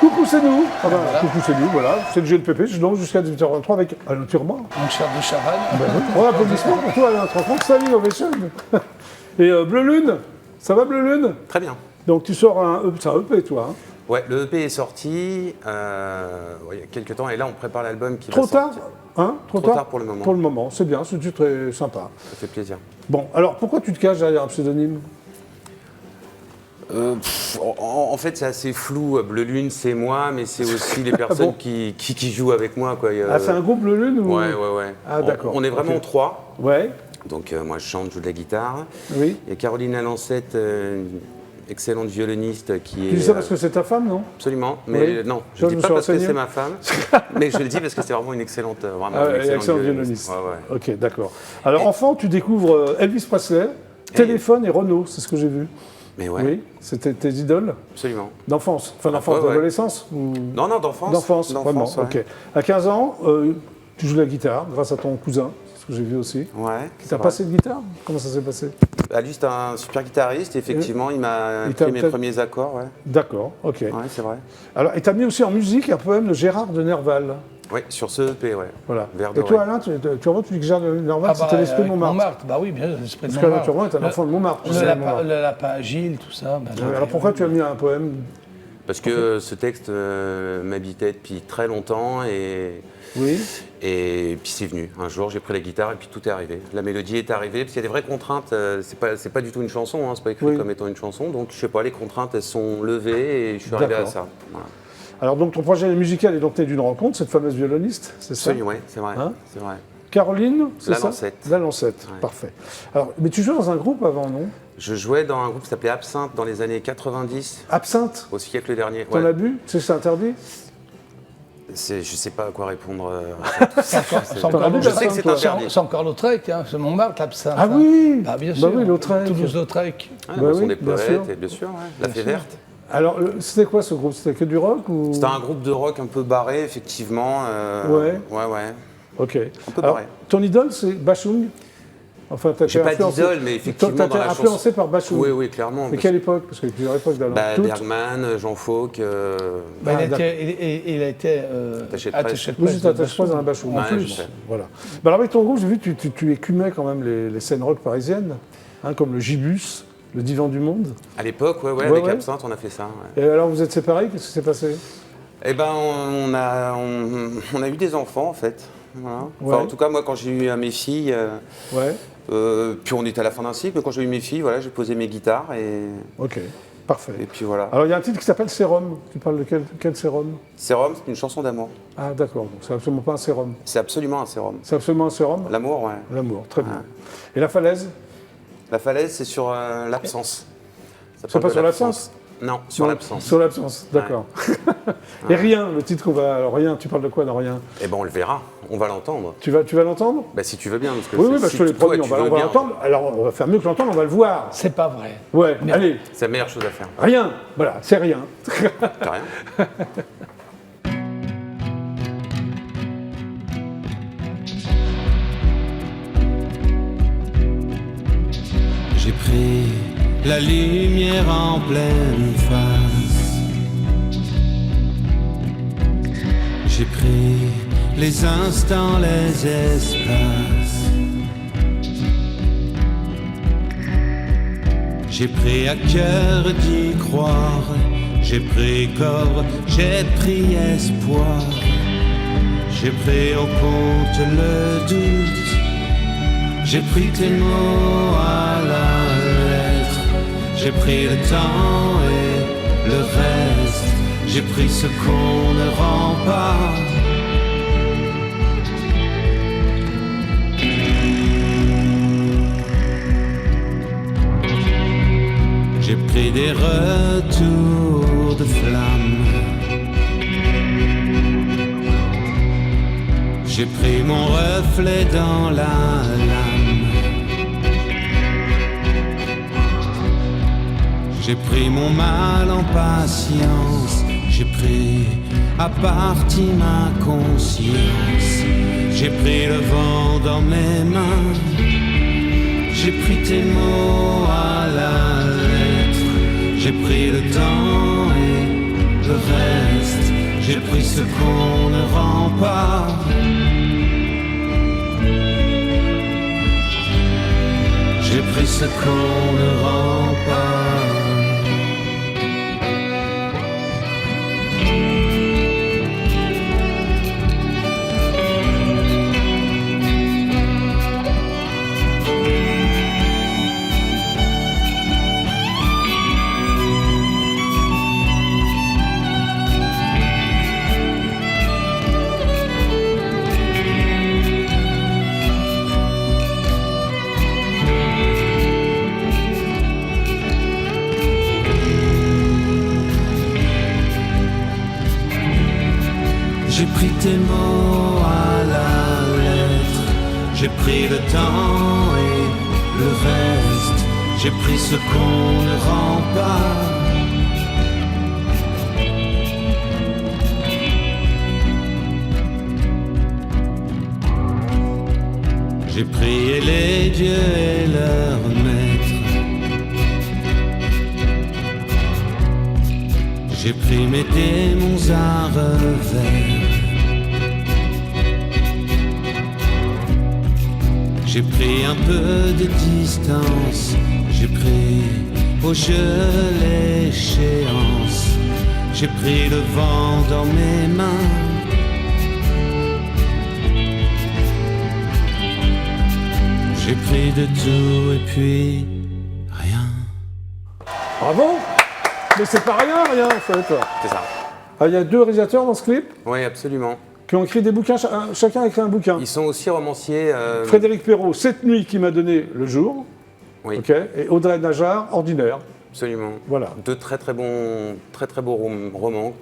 Coucou, c'est nous. Enfin, voilà. Coucou, c'est nous, voilà. C'est le GLPP, je lance jusqu'à 18h23 avec Alain Turban. Mon cher de Chaval. Bon applaudissements pour toi, Alain. Tu te rends compte, Standing Ovation. Et Bleu Lune, ça va, Bleu Lune? Très bien. Donc tu sors un EP, toi. Hein. Ouais, le EP est sorti il y a quelques temps et là on prépare l'album qui Trop va tard sortir. Hein? Trop tard pour le moment. Pour le moment, c'est bien, c'est très sympa. Ça fait plaisir. Bon, alors pourquoi tu te caches derrière un pseudonyme? En fait, c'est assez flou. Bleu Lune, c'est moi, mais c'est aussi les personnes qui jouent avec moi. Quoi. C'est un groupe Bleu Lune ou... Ouais. Ah, d'accord. On est vraiment trois. Ouais. Donc, moi, je chante, je joue de la guitare. Oui. Il y a Caroline Alancette, excellente violoniste qui est... Tu dis ça parce que c'est ta femme, non? Absolument. Mais oui. non, je ne dis pas parce que c'est ma femme, mais je le dis parce que c'est vraiment une excellente, excellente violoniste. Ouais. Ok, d'accord. Alors, enfant, tu découvres Elvis Presley, Téléphone et Renaud, c'est ce que j'ai vu. Mais ouais. Oui, c'était tes idoles? Absolument. D'enfance? Enfin, d'enfance, d'adolescence ou... Non, d'enfance. D'enfance, vraiment, ouais. ok. À 15 ans, tu joues de la guitare grâce à ton cousin, c'est ce que j'ai vu aussi. Ouais. Qui t'a passé de guitare? Comment ça s'est passé? Lui, c'est un super guitariste, effectivement, il m'a appris mes premiers accords. Ouais. D'accord, ok. Ouais, c'est vrai. Alors, et t'as mis aussi en musique un poème de Gérard de Nerval. Oui, sur ce EP, ouais. Voilà. Vers et toi, Alain, tu dis que Gérard de Nerval, c'était l'esprit de Montmartre. Bah oui, bien sûr, l'esprit de Montmartre. Parce Montmartre. qu'Alain Turban est un enfant de Montmartre. Le lapin agile, tout ça. Alors pourquoi tu as mis un poème? Parce que ce texte m'habitait depuis très longtemps et puis c'est venu. Un jour, j'ai pris la guitare et puis tout est arrivé. La mélodie est arrivée, parce qu'il y a des vraies contraintes. C'est pas du tout une chanson, hein, c'est pas écrit comme étant une chanson. Donc je sais pas, les contraintes, elles sont levées et je suis arrivé à ça. Voilà. Alors donc ton projet musical est donc né d'une rencontre, cette fameuse violoniste, c'est ça? Oui, c'est vrai. Hein? C'est vrai. Caroline, c'est ça? L'Alancette, ouais. Parfait. Alors, mais tu jouais dans un groupe avant, non? Je jouais dans un groupe qui s'appelait Absinthe dans les années 90. Absinthe? Au siècle dernier. T'en as bu? Tu sais que c'est interdit? Je sais pas à quoi répondre. Je sais que c'est interdit. C'est encore Lautrec, hein, c'est Montmartre, l'absinthe. Ah oui, bah, bien sûr. Oui, Lautrec. Toulouse-Lautrec. Ce sont des poètes, et bien sûr, la Fée Verte. Alors, c'était quoi ce groupe? C'était que du rock ou... C'était un groupe de rock un peu barré, effectivement. Ouais. Ok. Un peu barré. Ton idole, c'est Bashung? Enfin, j'ai pas d'idole, mais effectivement, t'as été influencé par Bashung? Oui, clairement. Mais quelle époque? Parce qu'il y a plusieurs époques d'Alain. Bergman, Jean Fauque. Il a été attaché de presse. Vous êtes attaché de presse dans la Bashung, en plus. Voilà. Alors, avec ton groupe, j'ai vu que tu écumais quand même les scènes rock parisiennes, hein, comme le Gibus, le Divan du Monde. À l'époque, avec Absinthe, on a fait ça. Ouais. Et alors, vous êtes séparés? Qu'est-ce qui s'est passé? Eh ben, on a eu des enfants, en fait. Voilà. Enfin, en tout cas, moi, quand j'ai eu mes filles, puis on était à la fin d'un cycle, mais quand j'ai eu mes filles, voilà, j'ai posé mes guitares et... Ok, parfait. Et puis voilà. Alors, il y a un titre qui s'appelle Sérum. Tu parles de quel sérum? Sérum, c'est une chanson d'amour. Ah, d'accord. Donc, c'est absolument pas un sérum. C'est absolument un sérum. C'est absolument un sérum? L'amour, ouais. L'amour, très bien. Et La Falaise? La Falaise, c'est sur l'absence. C'est pas sur l'absence? Non, sur l'absence. Sur l'absence, d'accord. Et Rien, le titre qu'on va... Alors, Rien, tu parles de quoi dans Rien? Eh ben, on le verra, on va l'entendre. Tu vas l'entendre? Bah, si tu veux bien. Parce que oui, je te l'ai promis, on va l'entendre. Alors, on va faire mieux que l'entendre, on va le voir. C'est pas vrai. Ouais, allez. C'est la meilleure chose à faire. Rien, voilà, c'est Rien. T'as rien? J'ai pris la lumière en pleine face. J'ai pris les instants, les espaces. J'ai pris à cœur d'y croire. J'ai pris corps, j'ai pris espoir. J'ai pris au compte le doute. J'ai pris tes mots à la lettre. J'ai pris le temps et le reste. J'ai pris ce qu'on ne rend pas. J'ai pris des retours de flamme. J'ai pris mon reflet dans la lame. J'ai pris mon mal en patience. J'ai pris à partie ma conscience. J'ai pris le vent dans mes mains. J'ai pris tes mots à la lettre. temps et le reste. J'ai pris ce qu'on ne rend pas. J'ai pris ce qu'on ne rend pas. J'ai pris tes mots à la lettre, j'ai pris le temps et le reste, j'ai pris ce qu'on ne rend pas. J'ai prié les dieux et leurs maîtres. J'ai pris mes démons à revers. J'ai pris un peu de distance. J'ai pris au jeu l'échéance. J'ai pris le vent dans mes mains. J'ai pris de tout et puis rien. Bravo! Mais c'est pas rien en fait. C'est ça. Ah, il y a 2 réalisateurs dans ce clip Oui, absolument. qui ont écrit des bouquins, chacun a écrit un bouquin. Ils sont aussi romanciers. Frédéric Perrault, Cette nuit qui m'a donné le jour. Oui. Ok. Et Audrey Najar, Ordinaire. Absolument. Voilà. 2 très beaux romans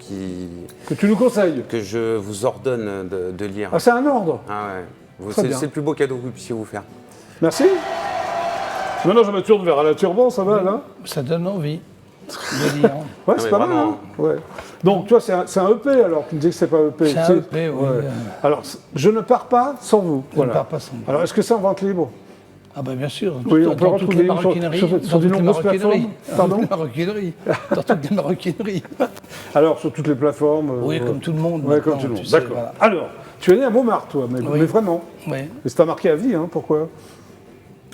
Que tu nous conseilles. que je vous ordonne de lire. Ah, c'est un ordre. Ah ouais. Très bien. C'est le plus beau cadeau que vous puissiez vous faire. Merci. Maintenant, je me tourne vers Alain Turban, ça va là? Ça donne envie de lire. Ouais, c'est mais pas mal. vraiment. Hein, ouais. Donc, tu vois, c'est un EP alors. Tu me dis que c'est pas EP. C'est un EP, oui. Ouais. Alors, je ne pars pas sans vous. Je ne pars pas sans vous. Alors, est-ce que c'est en vente libre? Ah ben bien sûr, Oui, on peut dans toutes les retrouver maroquineries, sur de nombreuses plateformes. Pardon? Dans toutes les maroquineries. Alors, sur toutes les plateformes. Oui, comme tout le monde. Oui, comme maintenant, tout le monde. tu sais, D'accord. voilà. Alors, tu es né à Montmartre, toi, mais vraiment. Oui. Et ça t'a marqué à vie, hein, pourquoi?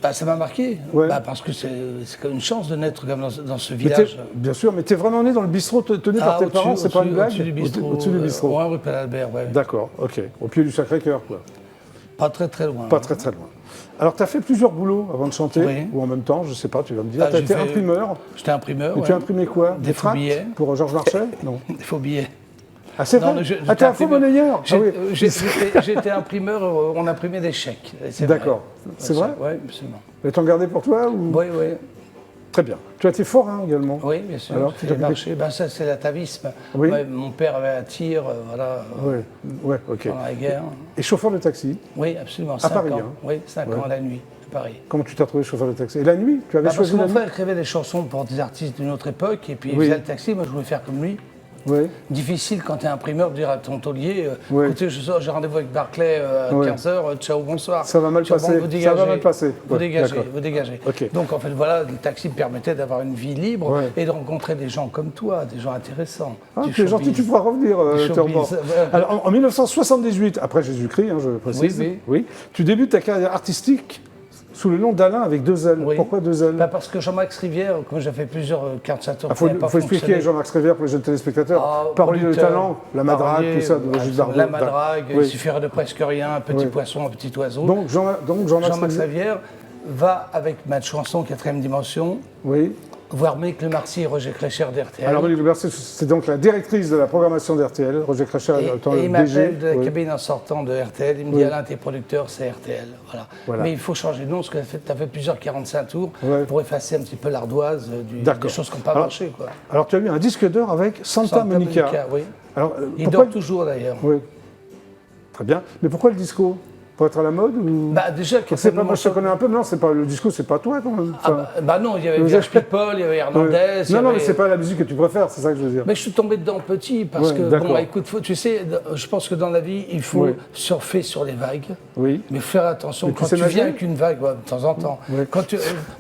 Bah, ça m'a marqué, Ouais. bah, parce que c'est comme une chance de naître comme dans ce Mais village. bien sûr, mais t'es vraiment né dans le bistrot tenu par tes parents, c'est pas une blague? Au-dessus du bistrot. Au-dessus du bistrot. Ouais, rue Paul-Albert, ouais. D'accord, ok. Au pied du Sacré-Cœur, quoi. Pas très très loin. Pas très très loin. Alors, tu as fait plusieurs boulots avant de chanter, Oui. ou en même temps, je sais pas, tu vas me dire. Ah, tu as j'ai été fait- imprimeur. J'étais imprimeur, Et ouais. tu as imprimé quoi? Des faux tracts billets. pour Georges Marchais? Non. Des faux billets. Ah, c'est Non, vrai? mais Ah, t'es un faux monnayeur? Ah oui. J'étais imprimeur, on imprimait des chèques. c'est D'accord. vrai. C'est vrai? Oui, absolument. Et t'en gardais pour toi ou... Oui, oui. Très bien. Tu as été forain également? Oui, bien sûr. Alors, C'est les marchés. Ben, ça, c'est l'atavisme. Oui. Ouais, mon père avait un tir, voilà, Ouais, ok. pendant la guerre. Et chauffeur de taxi? Oui, absolument. À 5 Paris, ans. hein. Oui, 5 ans la nuit, à Paris. Comment tu t'as trouvé chauffeur de taxi? Et la nuit? Tu avais Parce que choisi la mon nuit? frère écrivait des chansons pour des artistes d'une autre époque, et puis il Oui. faisait le taxi, moi je voulais faire comme lui. Oui. Difficile quand tu es imprimeur de dire à ton taulier, Oui. écoutez, j'ai rendez-vous avec Barclay à Oui. 15h, ciao, bonsoir. Ça va mal Ciao, passer. vous Ça dégagez. va mal passer. Vous Ouais, dégagez, d'accord. vous dégagez. Ok. Donc en fait, voilà, le taxi me permettait d'avoir une vie libre Ouais. et de rencontrer des gens comme toi, des gens intéressants. Ah, Du tu es gentil, showbiz. tu pourras revenir, Du Turban. showbiz, ouais. Alors, en 1978, après Jésus-Christ, hein, je précise, Oui. tu débutes ta carrière artistique sous le nom d'Alain avec 2 L. Oui. Pourquoi 2 L? Bah, parce que Jean-Max Rivière, comme j'ai fait plusieurs cartes à tour, Il faut expliquer Jean-Max Rivière pour les jeunes téléspectateurs. Parolier de talent, la madrague, tout ça, de Brigitte Bardot. La madrague, Oui. il suffirait de presque rien, un petit poisson, un petit oiseau. Donc Jean-Max Jean-Max Rivière. Rivière va avec ma chanson 4e dimension Oui. voir Monique Lemarcy et Roger Crécher d'RTL. Alors Monique Lemarcy, c'est donc la directrice de la programmation d'RTL. Roger Crécher étant Et le il DG. m'appelle de la Oui. cabine en sortant de RTL, il me dit Alain, t'es producteur, c'est RTL. Voilà. Mais il faut changer de nom, parce que tu as fait plusieurs 45 tours pour effacer un petit peu l'ardoise des choses qui n'ont pas marché. Quoi. Alors tu as eu un disque d'or avec Santa Monica. Oui. Alors, Il pourquoi... dort toujours d'ailleurs. Oui. Très bien. Mais pourquoi le disco? Pour être à la mode ou... Déjà, moi je te connais un peu, mais non, c'est pas, le disco, c'est pas toi quand même. Non, il y avait Vierge People, il y avait Hernandez. Non, mais c'est pas la musique que tu préfères, c'est ça que je veux dire. Mais je suis tombé dedans petit parce que, écoute, tu sais, je pense que dans la vie, il faut surfer sur les vagues. Oui. Mais faire attention, quand tu viens avec une vague, de temps en temps,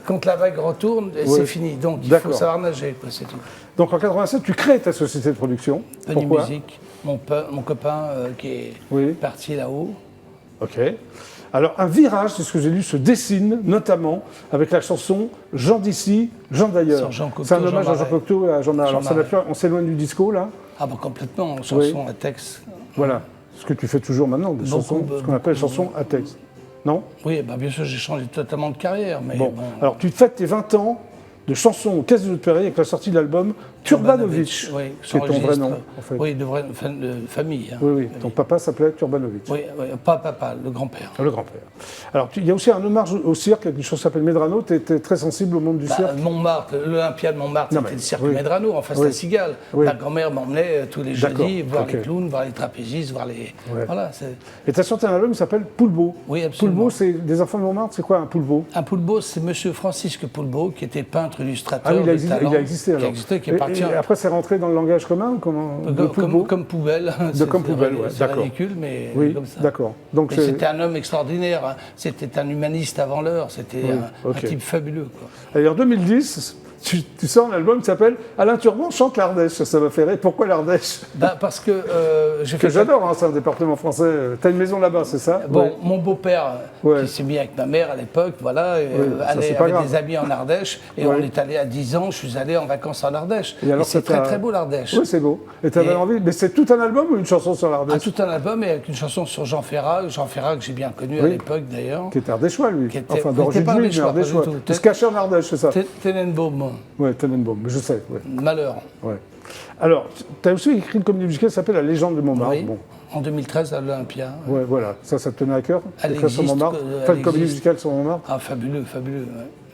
quand la vague retourne, c'est fini. Donc il faut savoir nager, c'est tout. Donc en 87, tu crées ta société de production. Penny Music, mon copain qui est parti là-haut. Ok. Alors, un virage, c'est ce que j'ai lu, se dessine, notamment avec la chanson Jean d'ici, Jean d'ailleurs. C'est un hommage à Jean Cocteau et à Jean Marais. Alors, on s'éloigne du disco, là? Complètement, chanson à texte. Voilà, ce que tu fais toujours maintenant, des chansons, ce qu'on appelle chansons à texte. Non? Oui, bien sûr, j'ai changé totalement de carrière. Mais alors, tu fêtes tes 20 ans de chansons au Caisse de Perry avec la sortie de l'album Turbanovic, c'est ton vrai nom, en fait. Oui, de famille. Hein. Oui, ton papa s'appelait Turbanovic. Oui, pas papa, le grand-père. Le grand-père. Alors, il y a aussi un hommage au cirque, quelque chose qui s'appelle Medrano. Tu étais très sensible au monde du cirque. Montmartre, l'Olympia de Montmartre, c'était le cirque Medrano, en face de la Cigale. Ma grand-mère m'emmenait tous les jeudis voir les clowns, voir les trapézistes, voir les... Voilà, et tu as sorti un album qui s'appelle Poulbeau. Oui, absolument. Poulbeau, c'est des enfants de Montmartre, c'est quoi un Poulbeau? Un Poulbeau, c'est monsieur Francisque Poulbeau, qui était peintre, illustrateur, il a existé alors. Qui appartient... Et après, c'est rentré dans le langage commun ou comment? Comme poubelle. Comme poubelle, d'accord. C'est ridicule, mais comme ça. D'accord. C'était un homme extraordinaire. Hein. C'était un humaniste avant l'heure. C'était un type fabuleux. Quoi. Et en 2010, tu sors un album qui s'appelle Alain Turban chante l'Ardèche. Ça m'a fait rire. Pourquoi l'Ardèche? Parce que j'adore, c'est un département français. Tu as une maison là-bas, c'est ça? Mon beau-père, qui s'est mis avec ma mère à l'époque, allait avec des amis en Ardèche. Et on est allé à 10 ans, je suis allé en vacances en Ardèche. Et c'est très très beau l'Ardèche. Oui, c'est beau. Et tu avais envie. Mais c'est tout un album ou une chanson sur l'Ardèche? Tout un album et avec une chanson sur Jean Ferrat. Jean Ferrat que j'ai bien connu à l'époque d'ailleurs. Qui était ardéchois, lui. Enfin, d'origine juive, mais ardéchois. Il se cachait en Ardèche, c'est ça? Tenenbaum. Oui, Tenenbaum, je sais. Malheur. Ouais. Alors, tu as aussi écrit une comédie musicale qui s'appelle La légende de Montmartre. Oui, en 2013 à l'Olympia. Oui, voilà. Ça te tenait à cœur? Écrire sur Montmartre. Faire une comédie musicale sur Montmartre? Fabuleux.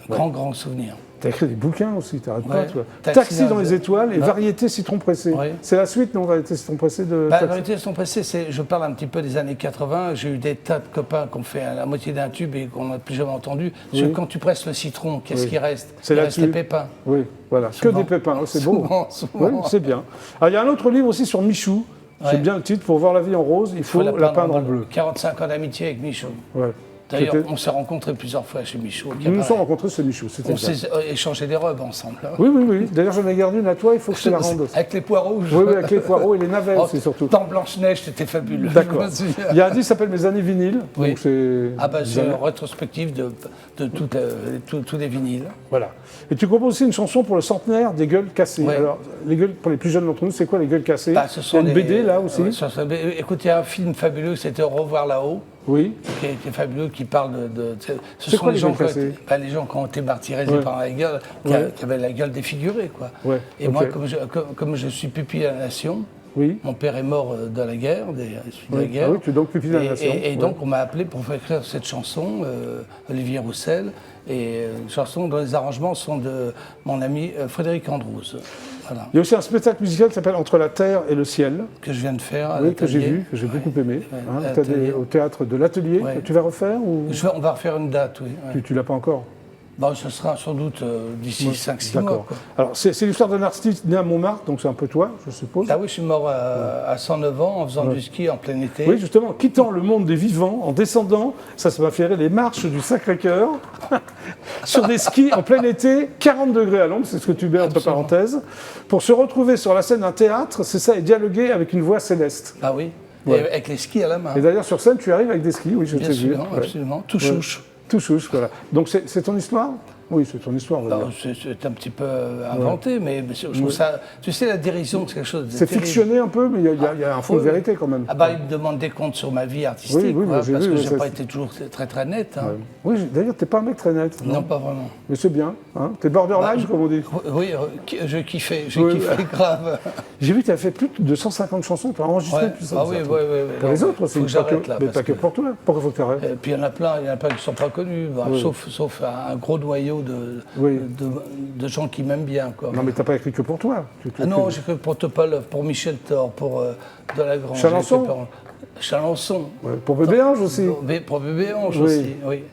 Grand souvenir. Tu as écrit des bouquins aussi, t'arrêtes pas, toi. Taxi dans les étoiles et Variété citron pressé. C'est la suite, non, Variété citron pressé de Variété citron pressé, je parle un petit peu des années 80. J'ai eu des tas de copains qui ont fait la moitié d'un tube et qu'on n'a plus jamais entendu. Parce que quand tu presses le citron, qu'est-ce qui reste? Il reste les pépins. Oui, voilà. Souvent. Que des pépins, c'est beau. Souvent. Oui, c'est bien. Alors, il y a un autre livre aussi sur Michou. J'aime bien le titre, Pour voir la vie en rose, il faut la peindre en bleu. 45 ans d'amitié avec Michou. Ouais. D'ailleurs, on s'est rencontrés plusieurs fois chez Michou. Nous nous sommes rencontrés chez Michou, c'était ça. On s'est échangé des robes ensemble. Hein. Oui. D'ailleurs, j'en ai gardé une à toi, il faut que je te la rende. Avec les pois rouges. Oui, avec les pois rouges et les navets aussi, surtout. Dans Blanche-Neige, c'était fabuleux. D'accord. Il y a un disque qui s'appelle Mes années vinyles. Oui. C'est une rétrospective de tous les vinyles. Voilà. Et tu composes aussi une chanson pour le centenaire des Gueules cassées. Ouais. Alors, les gueules, pour les plus jeunes d'entre nous, c'est quoi les Gueules cassées? Il y a une BD là aussi. Écoute, il y a un film fabuleux, c'était Au revoir là-haut. Oui. Qui était fabuleux, qui parle de ce sont les gens les gens qui ont été martyrisés par la gueule, qui avaient la gueule défigurée, quoi. Ouais. Et moi, comme je suis pupille de la nation, mon père est mort de la guerre, de la guerre. Ah oui, tu es donc pupille de la nation. Et donc on m'a appelé pour faire écrire cette chanson, Olivier Roussel, et une chanson dont les arrangements sont de mon ami Frédéric Andrews. Voilà. Il y a aussi un spectacle musical qui s'appelle Entre la terre et le ciel. Que je viens de faire à que j'ai vu, que j'ai beaucoup aimé. Au théâtre de l'Atelier. Tu vas refaire ou... On va refaire une date, oui. Tu l'as pas encore? Ce sera sans doute d'ici 5-6 mois. Quoi. Alors, c'est l'histoire d'un artiste né à Montmartre, donc c'est un peu toi, je suppose. Ah oui, je suis mort à 109 ans en faisant du ski en plein été. Oui, justement, quittant le monde des vivants, en descendant, ça m'a fait rire, les marches du Sacré-Cœur, sur des skis en plein été, 40 degrés à l'ombre, c'est ce que tu mets entre parenthèses, pour se retrouver sur la scène d'un théâtre, c'est ça, et dialoguer avec une voix céleste. Ah oui, avec les skis à la main. Et d'ailleurs, sur scène, tu arrives avec des skis, oui, je t'ai vu. Absolument, tout chouche. Tout chouche, voilà. Donc c'est ton histoire? Oui, c'est ton histoire. C'est un petit peu inventé, mais je trouve ça... Tu sais, la dérision, c'est quelque chose de c'est fictionné un peu, mais il y a un fond de vérité quand même. Il me demande des comptes sur ma vie artistique, parce que je n'ai pas été toujours très très net. Hein. Oui, d'ailleurs, tu n'es pas un mec très net. Non, pas vraiment. Mais c'est bien. Hein. Tu es borderline, comme on dit. Oui, je kiffais grave. J'ai vu que tu as fait plus de 150 chansons, tu as enregistré plus ça. Oui. Pour les autres aussi. Mais pas que pour toi. Pourquoi il faut que tu arrêtes? Et puis il y en a plein qui ne sont pas connus, sauf un gros noyau plutôt de gens qui m'aiment bien. Quoi. Non, mais t'as pas écrit que pour toi. Non, j'ai écrit pour Topalov, pour Michel Thor, pour Delagrange. Chalençon. Ouais, pour Bébé Ange aussi. Pour Bébé Ange aussi, oui.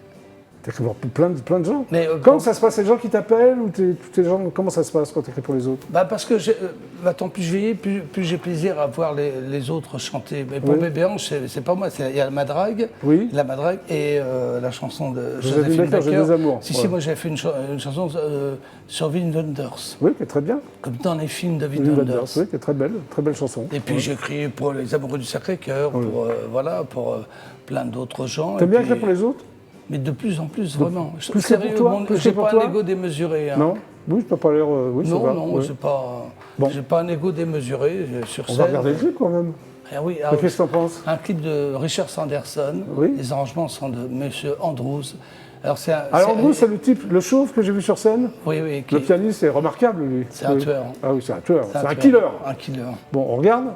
T'écris pour plein de gens. Mais, comment ça se passe? C'est les gens qui t'appellent ou tous les gens? Comment ça se passe quand t'écris pour les autres? Parce que plus je vieillis, plus j'ai plaisir à voir les autres chanter. Mais pour Bébé Ange, c'est pas moi. Il y a la Madrague, et la chanson de Joséphine Baker. Des amours. Si, moi j'avais fait une chanson sur Wim Wenders. Oui, qui est très bien. Comme dans les films de Wim Wenders. Oui, qui est très belle chanson. Et puis j'ai écrit pour les Amoureux du Sacré-Cœur, pour plein d'autres gens. T'aimes bien écrire pour les autres? Mais de plus en plus, vraiment. Plus sérieux, j'ai pas un ego démesuré. Hein. Non? Oui, je peux pas l'air. Non, j'ai pas un ego démesuré sur scène. On va regarder le clip quand même. Oui, qu'est-ce que t'en penses? Un clip de Richard Sanderson. Les arrangements sont de M. Andrews. Alors Andrews, c'est le type, le chauve que j'ai vu sur scène. Oui. Le pianiste est remarquable, lui. C'est un tueur. Ah oui, c'est un tueur. C'est un killer. Un killer. Bon, on regarde.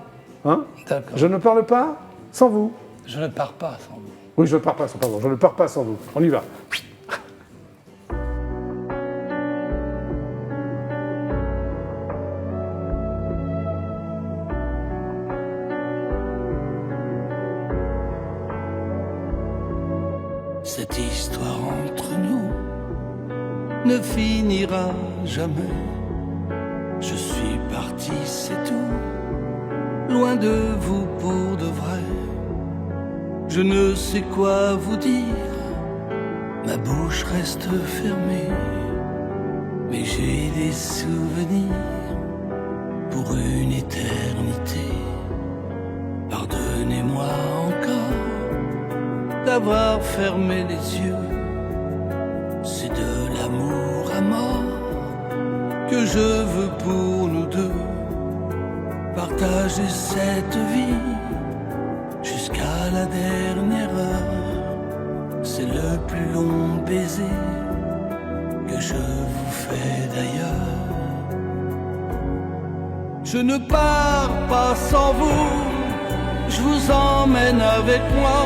Hein? D'accord. Je ne parle pas sans vous. Je ne pars pas sans vous. Oui, je ne pars pas sans vous. On y va. Cette histoire entre nous ne finira jamais. Je suis parti, c'est tout, loin de vous pour de vrai. Je ne sais quoi vous dire, ma bouche reste fermée, mais j'ai des souvenirs pour une éternité. Pardonnez-moi encore d'avoir fermé les yeux, c'est de l'amour à mort que je veux pour nous deux, partager cette vie jusqu'à la dernière heure. C'est le plus long baiser que je vous fais d'ailleurs. Je ne pars pas sans vous, je vous emmène avec moi.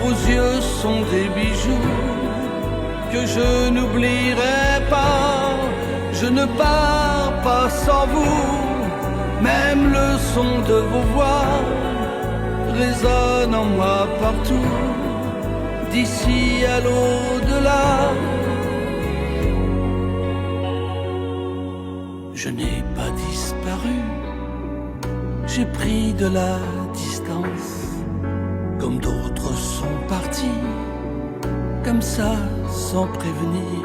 Vos yeux sont des bijoux que je n'oublierai pas. Je ne pars pas sans vous, même le son de vos voix résonne en moi partout, d'ici à l'au-delà. Je n'ai pas disparu, j'ai pris de la distance, comme d'autres sont partis, comme ça, sans prévenir.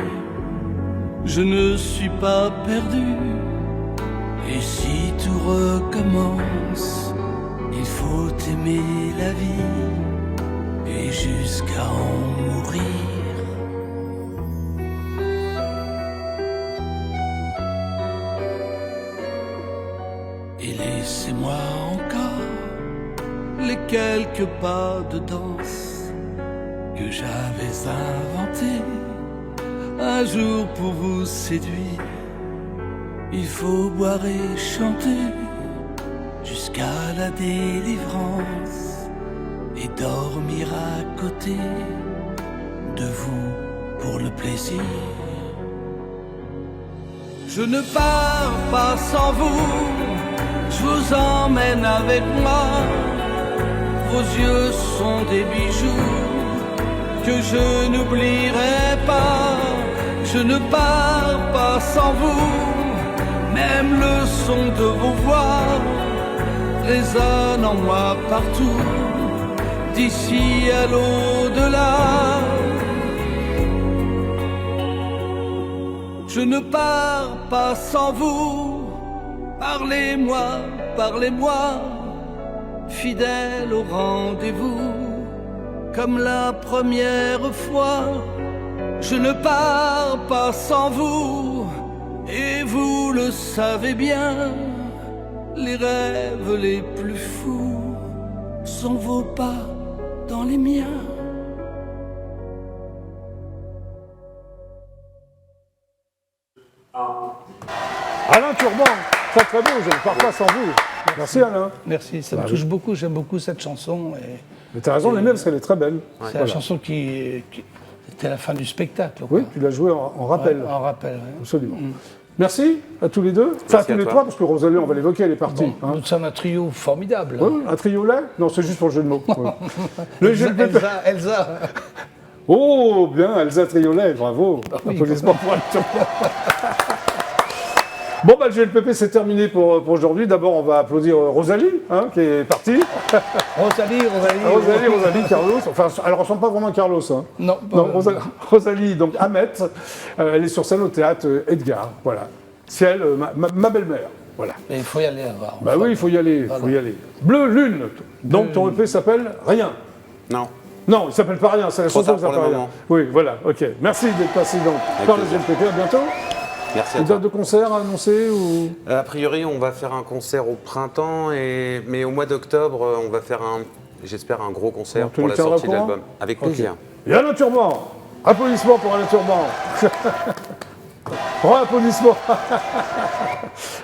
Je ne suis pas perdu, et si tout recommence, il faut aimer la vie, et jusqu'à en mourir. Et laissez-moi encore les quelques pas de danse que j'avais inventés un jour pour vous séduire. Il faut boire et chanter jusqu'à la délivrance et dormir à côté de vous pour le plaisir. Je ne pars pas sans vous, je vous emmène avec moi. Vos yeux sont des bijoux que je n'oublierai pas. Je ne pars pas sans vous, même le son de vos voix résonne en moi partout, d'ici à l'au-delà. Je ne pars pas sans vous, parlez-moi, parlez-moi, fidèle au rendez-vous, comme la première fois. Je ne pars pas sans vous, et vous le savez bien, les rêves les plus fous sont vos pas dans les miens. Alain Turban, très très beau, je ne pars pas sans vous. Merci Alain. Merci, ça me touche beaucoup, j'aime beaucoup cette chanson. Mais tu as raison, les mêmes, parce qu'elle est très belle. C'est une chanson qui C'était la fin du spectacle. Oui, tu l'as joué en rappel. Ouais, en rappel, oui. Absolument. Merci à tous les deux. Enfin, à tous les trois, parce que Rosalie, on va l'évoquer, elle est partie. Bon, nous sommes un trio formidable. Oui, un trio là? Non, c'est juste pour le jeu de mots. Ouais. Elsa. Oh, bien, Elsa Triolet, bravo. Applaudissements pour elle. Bon, le GLPP, c'est terminé pour aujourd'hui. D'abord, on va applaudir Rosalie, qui est partie. Rosalie, Carlos. Enfin, elle ne ressemble pas vraiment à Carlos. Hein. Non, Rosalie, donc Ahmet, elle est sur scène au théâtre Edgar. Voilà. C'est elle, ma belle-mère. Voilà. Mais il faut y aller. Bah oui, il faut y aller. Bleu Lune. Donc, ton EP s'appelle Rien. Non, il s'appelle pas Rien, c'est la chanson qui s'appelle Rien. Oui, voilà, ok. Merci d'être passé donc par le GLPP, à bientôt. Merci à toi. Une date de concert à annoncer ou... A priori, on va faire un concert au printemps, mais au mois d'octobre, on va faire j'espère, un gros concert pour la sortie de l'album. Avec plaisir. Et Alain Turban. Applaudissements pour Alain Turban. Grand applaudissement.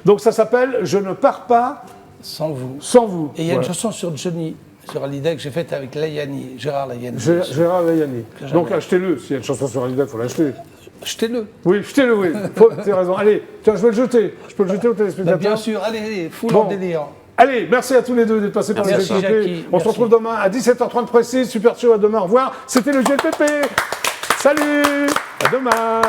Donc ça s'appelle Je ne pars pas sans vous. Sans vous. Et il y a une chanson sur Johnny, sur Hallyday, que j'ai faite avec Layani, Gérard Layani. Gérard Layani. Donc achetez-le. S'il y a une chanson sur Hallyday, il faut l'acheter. Jetez-le. Oui, jetez-le, oui. Tu as raison. Allez, tiens, je vais le jeter. Je peux le jeter au téléspectateur. Bien sûr, allez, full en délire. Allez, merci à tous les deux d'être passés par le GLPP. On se retrouve demain à 17h30 précis. Super Show, à demain. Au revoir. C'était le GLPP. Salut. À demain.